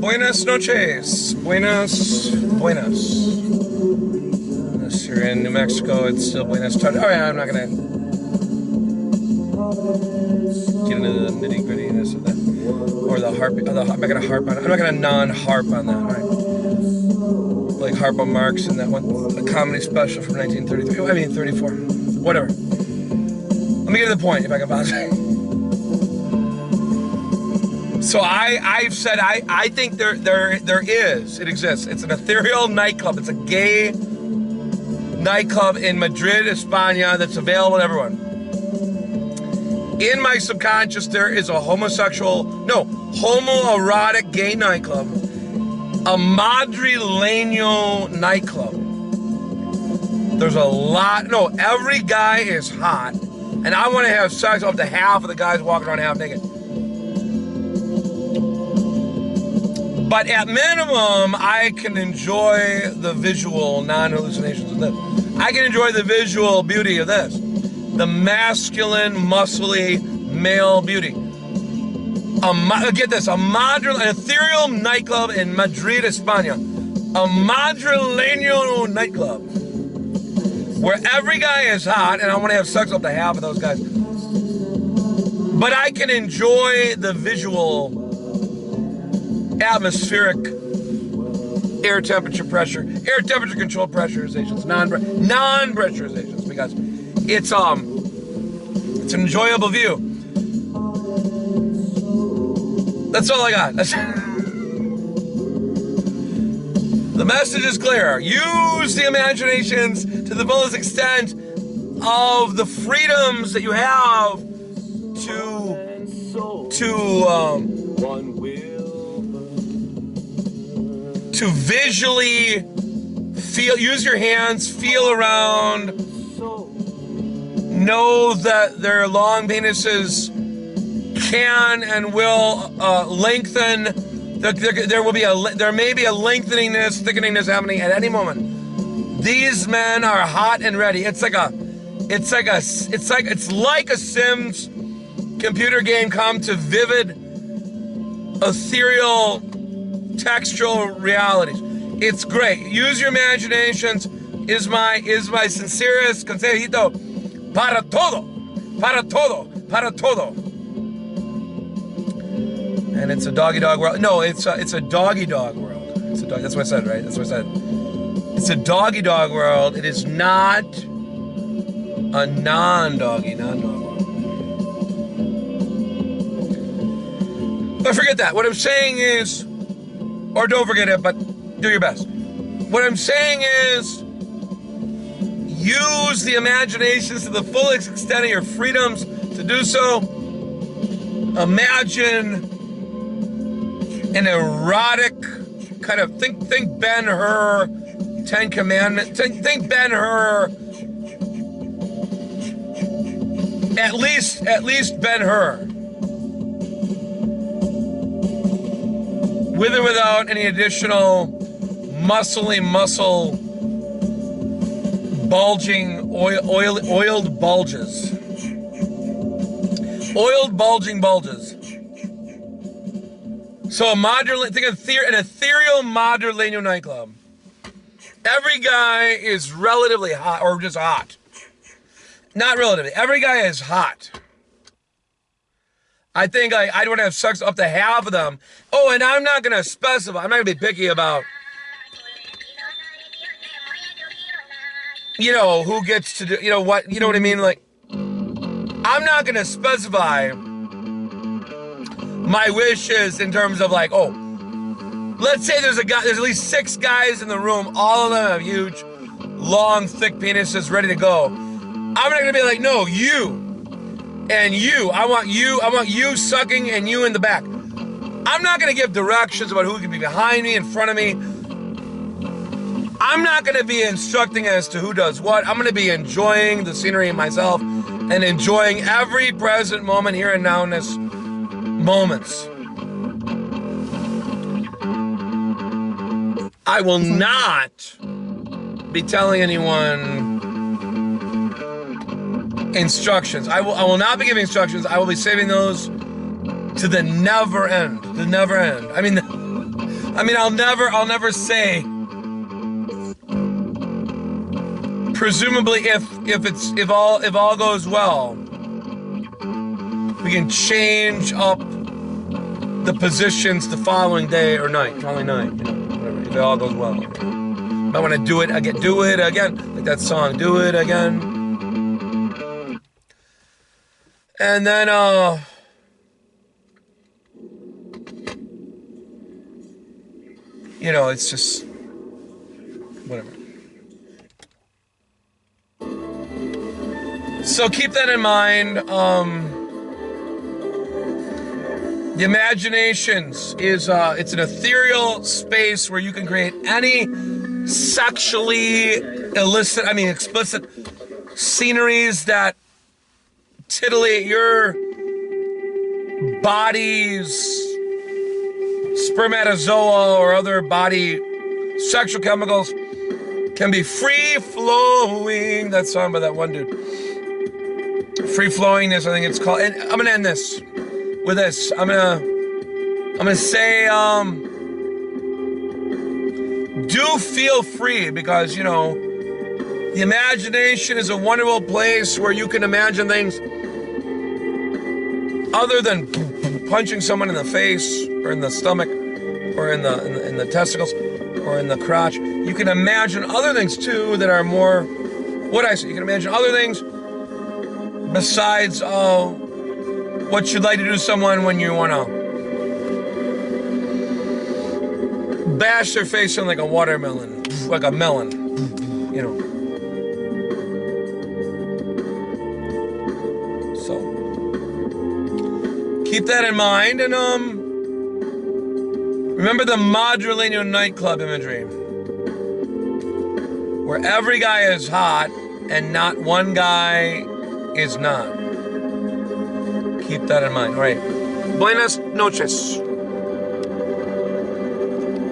Buenas noches. Buenas. Unless you're in New Mexico, it's still buenas tardes. Alright, I'm not gonna get into the nitty-grittiness of that. Or the harp. I'm not gonna harp on it. I'm not gonna non-harp on that, right? Like harp on Marx in that one, a comedy special from 1933. I mean, 34. Whatever. Let me get to the point if I can possibly. So I've said I think there it exists. It's an ethereal nightclub. It's a gay nightclub in Madrid, España that's available to everyone. In my subconscious, there is a homoerotic gay nightclub, a Madrileno nightclub. There's a lot. No, every guy is hot, and I want to have sex up to half of the guys walking around half naked. But at minimum, I can enjoy the visual non-hallucinations of this. I can enjoy the visual beauty of this. The masculine, muscly, male beauty. Get this, an ethereal nightclub in Madrid, España. A Madrileno nightclub. Where every guy is hot, and I want to have sex up to half of those guys. But I can enjoy the visual atmospheric air temperature control pressurizations, non-pressurizations, because it's an enjoyable view. That's all I got. The message is clear. Use the imaginations to the fullest extent of the freedoms that you have to visually feel, use your hands, feel around, know that their long penises can and will lengthen. There may be a thickeningness happening at any moment. These men are hot and ready. It's like a Sims computer game come to vivid, ethereal, textual realities. It's great. Use your imaginations. Is my sincerest consejito para todo. And it's a doggy dog world. No, it's a doggy dog world. That's what I said, right? That's what I said. It's a doggy dog world. It is not a non-dog world. But forget that. What I'm saying is, or don't forget it, but do your best. What I'm saying is, use the imaginations to the fullest extent of your freedoms to do so. Imagine an erotic kind of think Ben-Hur, Ten Commandments. Think Ben-Hur. At least Ben-Hur. With or without any additional muscle bulging oiled bulges. Oiled bulging bulges. So an ethereal Madrileno nightclub. Every guy is relatively hot, or just hot. Not relatively. Every guy is hot. I think I'd want to have sex up to half of them. Oh, and I'm not going to specify. I'm not going to be picky about, who gets to do, what I mean? Like, I'm not going to specify my wishes in terms of like, oh, let's say there's at least 6 guys in the room. All of them have huge, long, thick penises ready to go. I'm not going to be like, no, you. And you, I want you sucking and you in the back. I'm not going to give directions about who can be behind me, in front of me. I'm not going to be instructing as to who does what. I'm going to be enjoying the scenery myself and enjoying every present moment here and now in this moments. I will not be telling anyone instructions. I will not be giving instructions. I will be saving those to the never end. The never end. I mean, I mean, I'll never say. Presumably, if all goes well, we can change up the positions the following day or night, following night, you know, whatever. If it all goes well, I want to do it again, like that song, do it again. And then, you know, it's just, whatever. So keep that in mind. The imaginations is, it's an ethereal space where you can create any sexually explicit sceneries that titillate your body's spermatozoa or other body sexual chemicals can be free flowing. That song by that one dude. Free flowingness, I think it's called. And I'm gonna end this with this. I'm gonna say, do feel free, because, you know, the imagination is a wonderful place where you can imagine things other than punching someone in the face or in the stomach or in the testicles or in the crotch. You can imagine other things too that are more, what I say, you can imagine other things besides what you'd like to do to someone when you want to bash their face in like a watermelon, like a melon, you know. So keep that in mind, and remember the Madrileno nightclub imagery, where every guy is hot and not one guy is not. Keep that in mind. All right. Buenas noches.